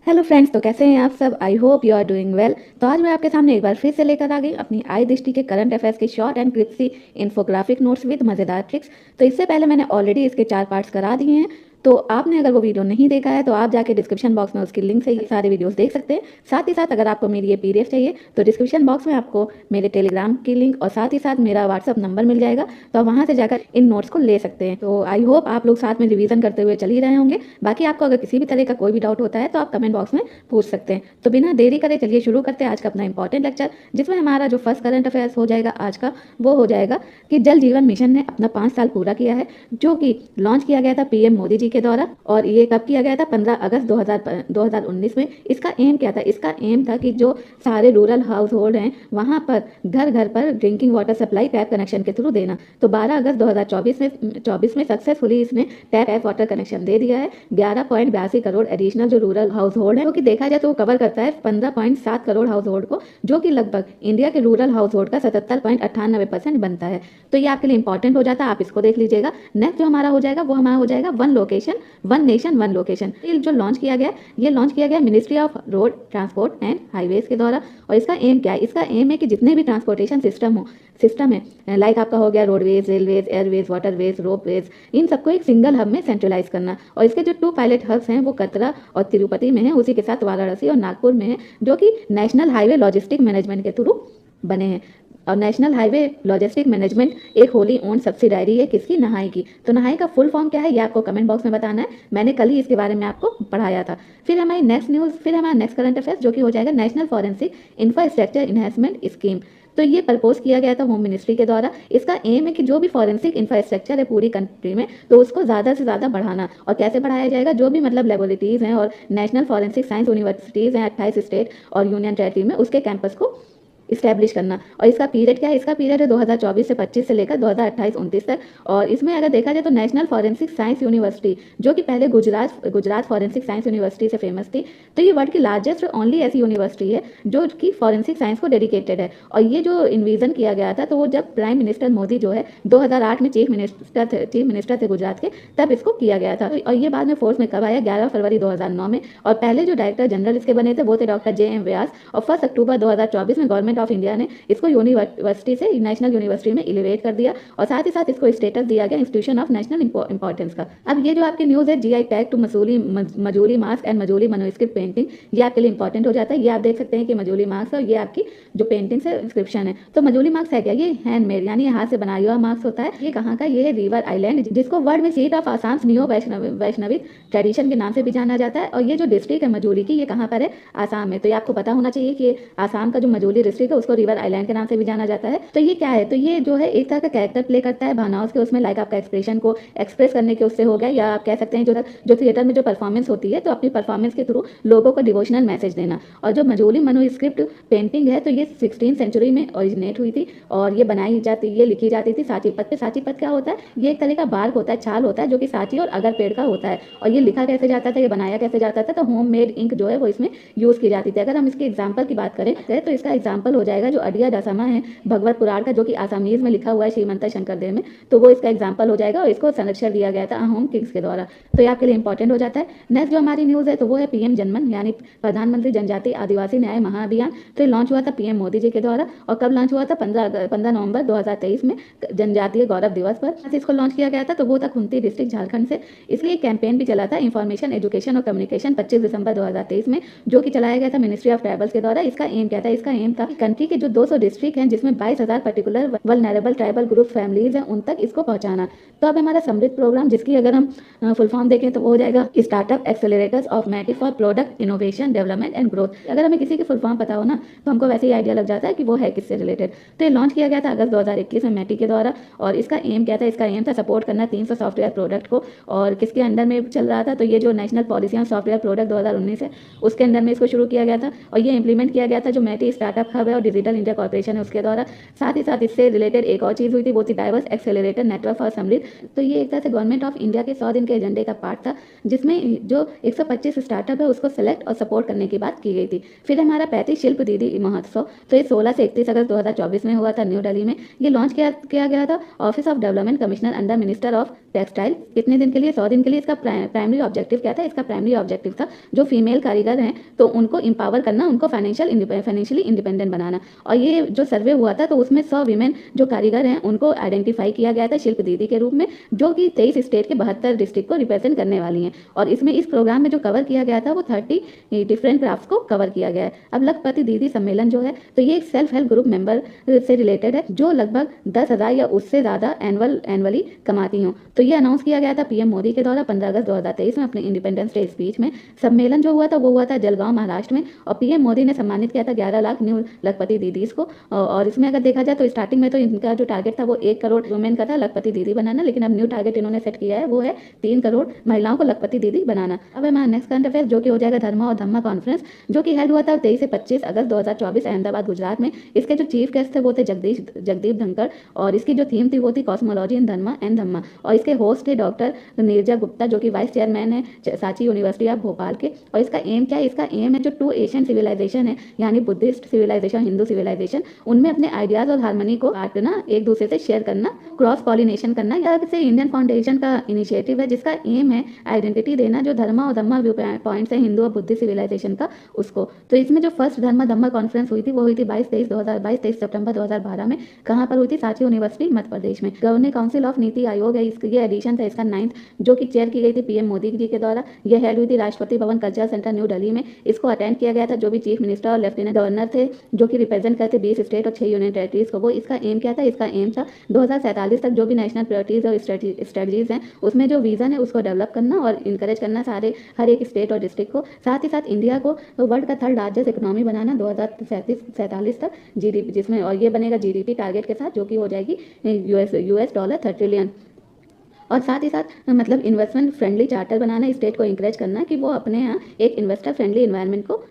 Hello friends, तो कैसे हैं आप सब। I hope you are doing well. तो आज मैं आपके सामने एक बार फिर से लेकर आ गई अपनी आई दृष्टि के करंट अफेयर्स के short and crispy infographic notes with मज़ेदार ट्रिक्स। तो इससे पहले मैंने ऑलरेडी इसके 4 पार्ट्स करा दिए हैं। तो आपने अगर वो वीडियो नहीं देखा है तो आप जाके डिस्क्रिप्शन बॉक्स में उसकी लिंक से ये सारे वीडियोस देख सकते हैं। साथ ही साथ अगर आपको मेरी ये पीडीएफ चाहिए तो डिस्क्रिप्शन बॉक्स में आपको मेरे टेलीग्राम की लिंक और साथ ही साथ मेरा व्हाट्सअप नंबर मिल जाएगा, तो आप वहाँ से जाकर इन नोट्स को ले सकते हैं। तो आई होप आप लोग साथ में रिवीजन करते हुए चल ही रहे होंगे। बाकी आपको अगर किसी भी तरह का कोई भी डाउट होता है तो आप कमेंट बॉक्स में पूछ सकते हैं। तो बिना देरी करे चलिए शुरू करते हैं आज का अपना इंपॉर्टेंट लेक्चर, जिसमें हमारा जो फर्स्ट करंट अफेयर्स हो जाएगा आज का, वो हो जाएगा कि जल जीवन मिशन ने अपना 5 साल पूरा किया है, जो कि लॉन्च किया गया था पीएम मोदी जी के द्वारा। और ये कब किया गया था? 15 अगस्त 2019 में। इसका एम क्या था? इसका एम था कि जो सारे रूरल हाउस होल्ड हैं वहाँ पर घर घर पर drinking water supply tap connection के थ्रू देना। तो 12 अगस्त 2024 में सक्सेसफुली इसने टैप वाटर कनेक्शन दे दिया है। 11.82 करोड़ एडिशनल जो रूरल हाउस होल्ड है, जो कि देखा जाए तो वो कवर करता है 15.7 करोड़ हाउस होल्ड को, जो कि लगभग इंडिया के रूरल हाउस होल्ड का 77.98% बनता है। तो ये आपके लिए इंपॉर्टेंट हो जाता है, आप इसको देख लीजिएगा। नेक्स्ट जो हमारा हो जाएगा वो हमारा हो जाएगा one location one nation one location. ये जो लॉन्च किया गया, ये लॉन्च किया गया ministry of road transport and highways के द्वारा। और इसका एम क्या है? इसका एम है कि जितने भी ट्रांसपोर्टेशन सिस्टम है, लाइक आपका हो गया roadways, railways, airways, waterways, ropeways, इन सबको एक सिंगल हब में सेंट्रलाइज करना। और इसके जो 2 पायलट हब्स हैं वो कतरा और तिरुपति में है, उसी के साथ वाराणसी और नागपुर में है, जो कि नेशनल हाईवे लॉजिस्टिक मैनेजमेंट के थ्रू बने हैं। और नेशनल हाईवे लॉजिस्टिक मैनेजमेंट एक होली ओन सब्सिडायरी है किसकी? नहाई की। तो नहाई का फुल फॉर्म क्या है ये आपको कमेंट बॉक्स में बताना है, मैंने कल ही इसके बारे में आपको पढ़ाया था। फिर हमारी नेक्स्ट न्यूज़, फिर हमारा नेक्स्ट करंट अफेयर्स जो कि हो जाएगा national forensic infrastructure enhancement scheme. तो ये प्रपोज किया गया था होम मिनिस्ट्री के द्वारा। इसका एम है कि जो भी फॉरेंसिक इंफ्रास्ट्रक्चर है पूरी कंट्री में, तो उसको ज़्यादा से ज़्यादा बढ़ाना। और कैसे बढ़ाया जाएगा? जो भी मतलब लेबोरेटरीज़ हैं और नेशनल फॉरेंसिक साइंस यूनिवर्सिटीज़ हैं 28 स्टेट और यूनियन टेरिटरी में, उसके कैंपस को इस्टेब्लिश करना। और इसका पीरियड क्या है? इसका पीरियड है 2024 से 25 से लेकर 2028-29 तक। और इसमें अगर देखा जाए तो नेशनल फॉरेंसिक साइंस यूनिवर्सिटी, जो कि पहले गुजरात फॉरेंसिक साइंस यूनिवर्सिटी से फेमस थी, तो ये वर्ल्ड की लार्जेस्ट और ओनली ऐसी यूनिवर्सिटी है जो कि फॉरेंसिक साइंस को डेडिकेटेड है। और ये जो इन्विजन किया गया था, तो वो जब प्राइम मिनिस्टर मोदी जो है 2008 में चीफ मिनिस्टर थे गुजरात के, तब इसको किया गया था। और ये बाद में फोर्स में कब आया? 11 फरवरी 2009 में। और पहले जो डायरेक्टर जनरल इसके बने थे वो थे डॉक्टर JM व्यास। और 1 अक्टूबर 2024 में गवर्नमेंट ऑफ इंडिया ने इसको यूनिवर्सिटी से नेशनल यूनिवर्सिटी में एलिवेट कर दिया। और साथ ही साथ इसको स्टेटस दिया गया इंस्टीट्यूशन ऑफ नेशनल इंपॉर्टेंस का। अब ये जो आपकी न्यूज़ है GI tag to Majuli mask and Majuli manuscript painting, ये आपके लिए इंपॉर्टेंट हो जाता है। ये आप देख सकते हैं कि मजूली मास्क और ये आपकी जो पेंटिंग से इंस्क्रिप्शन है। तो मजूली मास्क है क्या? ये हैंडमेड यानी हाथ से बनाया हुआ मास्क होता है। ये कहाँ का? ये है रिवर आइलैंड, जिसको वर्ल्ड में seat of Assam neo Vaishnavi tradition के नाम से भी जाना जाता है। और ये जो डिस्ट्रिक्ट है मजूली की, ये कहाँ पर है? आसाम में। तो ये आपको पता होना चाहिए कि आसाम का जो मजूली डिस्ट्रिक्ट है उसको रिवर आइलैंड के नाम से भी जाना जाता है। तो ये क्या है? तो ये जो है एक तरह का कैरेक्टर प्ले करता है भावनाओं के उसमें, लाइक आपका एक्सप्रेशन को एक्सप्रेस करने के उससे हो गया, या आप कह सकते हैं जो थिएटर में जो परफॉर्मेंस होती है, तो अपनी परफॉर्मेंस के थ्रू लोगों को डिवोशनल मैसेज देना। और जो मजूली मनोस्क्रिप्ट पेंटिंग है, तो ये 16वीं सेंचुरी में ओरिजिनेट हुई थी और ये बनाई जाती, ये लिखी जाती थी साची पत्त पे। साची पत्त क्या होता है? ये एक तरह का बार्क होता है, छाल होता है, जो कि साची और अगर पेड़ का होता है। और ये लिखा कैसे जाता था, ये बनाया कैसे जाता था? तो होम मेड इंक जो है वो इसमें यूज़ की जाती थी। अगर हम इसके एग्जाम्पल की बात करें तो इसका एग्जाम्पल हो जाएगा जो अडिया दशमा है भगवत पुराण का, जो कि आसामीज में लिखा हुआ है श्रीमंत शंकरदेव में, तो वो इसका एग्जाम्पल हो जाएगा। और इसको संरक्षण दिया गया था अहोम किंग्स के द्वारा। तो ये आपके लिए इंपॉर्टेंट हो जाता है। नेक्स्ट जो हमारी न्यूज़ है तो वो है PM जनमन यानी प्रधानमंत्री जनजातीय आदिवासी न्याय महाअभियान। तो ये लॉन्च हुआ था PM मोदी जी के द्वारा। और कब लॉन्च हुआ था? 15 नवंबर 2023 में जनजातीय गौरव दिवस पर इसको लॉन्च किया गया था। तो वो था खुंती डिस्ट्रिक्ट झारखंड से। इसलिए कैंपेन भी चला था इंफॉर्मेशन एजुकेशन और कम्युनिकेशन 25 दिसंबर 2023 में, जो कि चलाया गया था मिनिस्ट्री ऑफ ट्राइबल्स के द्वारा। इसका एम क्या था? इसका एम था कंट्री के जो 200 डिस्ट्रिक्ट हैं जिसमें 22,000 particular vulnerable tribal group families हैं, उन तक इसको पहुंचाना। तो अब हमारा समृद्ध प्रोग्राम, जिसकी अगर हम फुल फॉर्म देखें तो वो हो जाएगा startup accelerators of MeitY for product innovation development and growth. अगर हमें किसी की फुल फॉर्म पता हो ना, तो हमको वैसे ही आइडिया लग जाता है कि वो है किससे रिलेटेड। तो ये लॉन्च किया गया था अगस्त 2021 में मैटी के द्वारा। और इसका एम क्या था? इसका एम था सपोर्ट करना 300 सॉफ्टवेयर प्रोडक्ट को। और किसके अंडर में चल रहा था? तो ये जो national policy on software product 2019 है, उसके अंदर में इसको शुरू किया गया था। और ये इंप्लीमेंट किया गया था जो मैटी स्टार्टअप हब है और डिजिटल इंडिया कॉर्पोरेशन है उसके द्वारा। साथ ही साथ इससे रिलेटेड एक और चीज़ हुई थी, वो थी डाइवर्स एक्सेलरेटर नेटवर्क फॉर समृद्ध। तो ये एक तरह से गवर्नमेंट ऑफ इंडिया के 100 दिन के एजेंडे का पार्ट था, जिसमें जो 125 स्टार्टअप है उसको सेलेक्ट और सपोर्ट करने की बात की गई थी। फिर हमारा 35 शिल्प दीदी महोत्सव, तो ये 16 से 31 अगस्त 2024 में हुआ था न्यू दिल्ली में। ये लॉन्च किया गया था office of development commissioner under minister of textile. कितने दिन के लिए? 100 दिन के लिए। इसका प्राइमरी ऑब्जेक्टिव क्या था? इसका प्राइमरी ऑब्जेक्टिव था जो फीमेल कारीगर हैं तो उनको एम्पावर करना, उनको फाइनेंशियली इंडिपेंडेंट बनाना। और ये जो सर्वे हुआ था तो उसमें 100 वीमेन जो कारीगर हैं उनको आइडेंटिफाई किया गया था शिल्प दीदी के रूप में, जो कि 23 स्टेट के 72 डिस्ट्रिक्ट को रिप्रेजेंट करने वाली हैं। और इसमें इस प्रोग्राम में जो कवर किया गया था वो 30 डिफरेंट क्राफ्ट्स को कवर किया गया है। अब लखपति दीदी सम्मेलन जो है तो ये एक सेल्फ हेल्प ग्रुप मेंबर से रिलेटेड है जो लगभग 10,000 या उससे ज़्यादा एनुअली कमाती हूँ। तो ये अनाउंस किया गया था पीएम मोदी के द्वारा 15 अगस्त 2023 में अपने इंडिपेंडेंस डे स्पीच में। सम्मेलन जो हुआ था वो हुआ था जलगांव महाराष्ट्र में, और पीएम मोदी ने सम्मानित किया था 11 लाख न्यू लखपति दीदीज को। और इसमें अगर देखा जाए तो स्टार्टिंग में तो इनका जो टारगेट था वो 1 करोड़ वुमेन का था लखपति दीदी बनाना, लेकिन अब न्यू टारगेट इन्होंने सेट किया है वो है 3 करोड़ महिलाओं को लखपति दीदी बनाना। अब हमारा नेक्स्ट करंट अफेयर जो कि हो जाएगा धर्मा और धम्मा कॉन्फ्रेंस, जो कि हेल्ड हुआ था 23 से 25 अगस्त 2024 अहमदाबाद गुजरात में। इसके जो चीफ गेस्ट थे वो थे जगदीप धनखड़, और इसकी जो थीम थी वो थी कॉस्मोलॉजी इन धर्मा एंड धम्मा। और इसके होस्ट थे डॉक्टर नीरजा गुप्ता जो कि वाइस चेयरमैन है सांची यूनिवर्सिटी ऑफ भोपाल के। और इसका एम क्या है? इसका एम है जो 2 एशियन सिविलाइजेशन है, यानी बुद्धिस्ट सिविलाइजेशन, हिंदू सिविलाइजेशन, उनमें अपने आइडियाज और हार्मनी को बांटना, एक दूसरे से शेयर करना, क्रॉस पॉलिनेशन करना। यह से इंडियन फाउंडेशन का इनिशिएटिव है जिसका एम है आइडेंटिटी देना, जो धर्मा और धम्मा व्यू पॉइंट्स है हिंदू और बुद्धिस्ट सिविलाइजेशन का उसको। तो इसमें जो फर्स्ट धर्मा धम्मा कॉन्फ्रेंस हुई थी वो हुई थी 23 सितंबर 2012 में। कहाँ पर हुई थी? सांची यूनिवर्सिटी मध्य प्रदेश में। Governing council of NITI Aayog है, ये एडिशन था इसका 9th, जो कि चेयर की गई थी पीएम मोदी जी के द्वारा। यह हेल्ड हुई थी Rashtrapati Bhavan cultural centre new Delhi में। इसको अटेंड किया गया था जो भी चीफ मिनिस्टर और लेफ्टिनेंट गवर्नर थे जो कि रिप्रेजेंट करते 20 स्टेट और 6 यूनियन टेरिटरीज को। वो इसका एम क्या था? इसका एम था 2047 तक जो भी नेशनल प्रायोरिटीज और स्ट्रेटजीज हैं उसमें जो विजन है उसको डेवलप करना और इंकरेज करना हर एक स्टेट और डिस्ट्रिक्ट को। साथ ही साथ इंडिया को वर्ल्ड का 3rd लार्जेस्ट इकोनॉमी बनाना 2047 तक जीडीपी, जिसमें और ये बनेगा जीडीपी टारगेट के साथ, जो कि हो जाएगी यूएस डॉलर 30 ट्रिलियन। और साथ ही साथ मतलब इन्वेस्टमेंट फ्रेंडली चार्टर बनाना, स्टेट को इंकरेज करना कि वो अपने यहाँ एक इन्वेस्टर फ्रेंडली इन्वायरमेंट को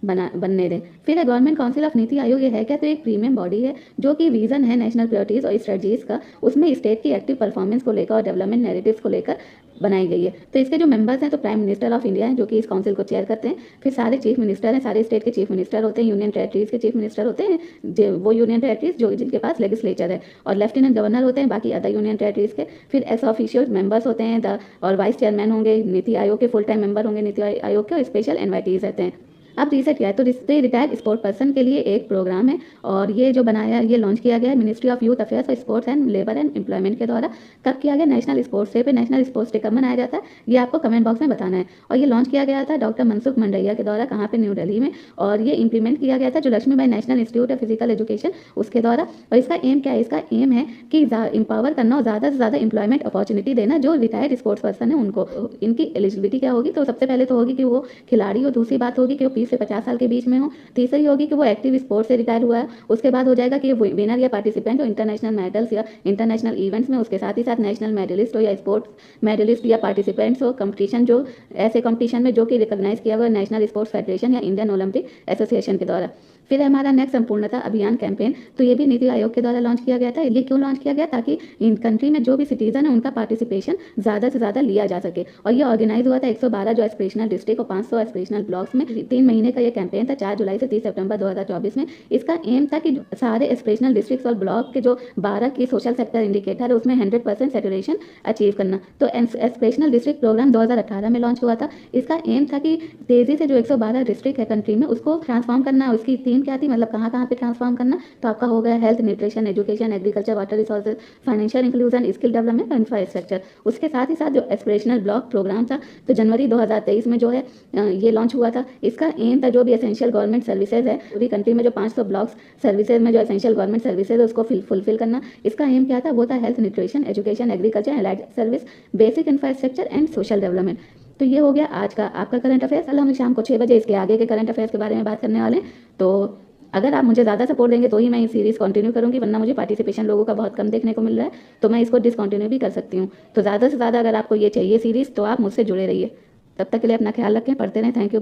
बनने दें। फिर है government council of NITI Aayog. ये है क्या? तो एक प्रीमियम बॉडी है जो कि विजन है नेशनल प्रायोरिटीज और स्ट्रेटजीज का, उसमें स्टेट की एक्टिव परफॉर्मेंस को लेकर और डेवलपमेंट नैरेटिव्स को लेकर बनाई गई है। तो इसके जो मेंबर्स हैं तो प्राइम मिनिस्टर ऑफ इंडिया हैं जो कि इस काउंसिल को चेयर करते हैं। फिर सारे चीफ मिनिस्टर हैं, सारे स्टेट के चीफ मिनिस्टर होते हैं, यूनियन टेरिटरीज के चीफ मिनिस्टर होते हैं, वो यूनियन टेरिटरीज जो जिनके पास लेजिस्लेचर है, और लेफ्टिनेंट गवर्नर होते हैं बाकी अदर यूनियन टेरिटरीज के। फिर एस ऑफिशियल मेंबर्स होते हैं और वाइस चेयरमैन होंगे नीति आयोग के, फुल टाइम मेंबर होंगे नीति आयोग के, और स्पेशल इन्वाइटीज रहते हैं। अब रीसेट क्या है? तो रिटायर्ड स्पोर्ट पर्सन के लिए एक प्रोग्राम है, और ये जो बनाया ये लॉन्च किया गया है मिनिस्ट्री ऑफ यूथ अफेयर्स और sports and labour and employment के द्वारा। कब किया गया? नेशनल स्पोर्ट्स डे पे। नेशनल स्पोर्ट्स डे कब मनाया जाता है ये आपको कमेंट बॉक्स में बताना है। और ये लॉन्च किया गया था डॉक्टर मनसुख मंडैया के द्वारा, कहाँ पे? न्यू दिल्ली में। और ये इंप्लीमेंट किया गया था जो Laxmibai National Institute of Physical Education उसके द्वारा। और इसका एम क्या है? इसका एम है कि इंपावर करना और ज़्यादा से ज़्यादा एम्प्लॉयमेंट अपॉर्चुनिटी देना जो रिटायर्ड स्पोर्ट्स पर्सन है उनको। इनकी एलिजिबिलिटी क्या होगी? तो सबसे पहले तो होगी कि वो खिलाड़ी हो, दूसरी बात होगी कि वो 20 से 50 साल के बीच में हो, तीसरी होगी कि वो एक्टिव स्पोर्ट्स से रिटायर हुआ है, उसके बाद हो जाएगा कि वो विनर या पार्टिसिपेंट हो इंटरनेशनल मेडल्स या इंटरनेशनल इवेंट्स में, उसके साथ ही साथ नेशनल मेडलिस्ट हो या स्पोर्ट्स मेडलिस्ट या पार्टिसिपेंट्स हो कंपटीशन, जो ऐसे कंपटीशन में जो कि रिकॉग्नाइज किया हुआ नेशनल स्पोर्ट्स फेडरेशन या इंडियन ओलंपिक एसोसिएशन के द्वारा। फिर हमारा नेक्स्ट संपूर्णता अभियान कैंपेन, तो ये भी नीति आयोग के द्वारा लॉन्च किया गया था। ये क्यों लॉन्च किया गया? ताकि इन कंट्री में जो भी सिटीजन है उनका पार्टिसिपेशन ज़्यादा से ज़्यादा लिया जा सके। और ये ऑर्गेनाइज हुआ था 112 जो एस्पिरेशनल डिस्ट्रिक्ट और 500 एस्पिरेशनल ब्लॉक्स में। 3 महीने का ये कैंपेन था, 4 जुलाई से 30 सितंबर 2024 में। इसका एम था कि सारे एस्पिरेशनल डिस्ट्रिक्ट और ब्लॉक के जो 12 की सोशल सेक्टर इंडिकेटर है उसमें 100% सेचुरेशन अचीव करना। तो एस्पिरेशनल डिस्ट्रिक्ट प्रोग्राम 2018 में लॉन्च हुआ था। इसका एम था कि तेज़ी से जो 112 डिस्ट्रिक्ट है कंट्री में उसको ट्रांसफॉर्म करना। उसकी थीम क्या थी? मतलब कहाँ पे ट्रांसफॉर्म करना? तो आपका हो गया health, nutrition, education, agriculture, water resources, financial inclusion, skill development और इंफ्रास्ट्रक्चर। उसके साथ ही साथ जो एस्पिरेशनल ब्लॉक प्रोग्राम था तो जनवरी 2023 में जो है ये लॉन्च हुआ था। इसका एम था जो भी एसेंशियल गवर्नमेंट सर्विसेज है पूरी कंट्री में, जो 500 ब्लॉक्स सर्विसेज में जो एसेंशियल गवर्नमेंट सर्विसेज है उसको फुलफिल करना। इसका एम क्या था? वो था health, nutrition, education, agriculture, allied service, basic infrastructure and social development. तो ये हो गया आज का आपका करंट अफेयर्स। कल हम शाम को 6 बजे इसके आगे के करंट अफेयर्स के बारे में बात करने वाले हैं। तो अगर आप मुझे ज़्यादा सपोर्ट देंगे तो ही मैं ये सीरीज़ कंटिन्यू करूँगी, वरना मुझे पार्टिसिपेशन लोगों का बहुत कम देखने को मिल रहा है तो मैं इसको डिसकंटिन्यू भी कर सकती हूँ। तो ज़्यादा से ज़्यादा अगर आपको ये चाहिए सीरीज़ तो आप मुझसे जुड़े रहिए। तब तक के लिए अपना ख्याल रखें, पढ़ते रहें। Thank you.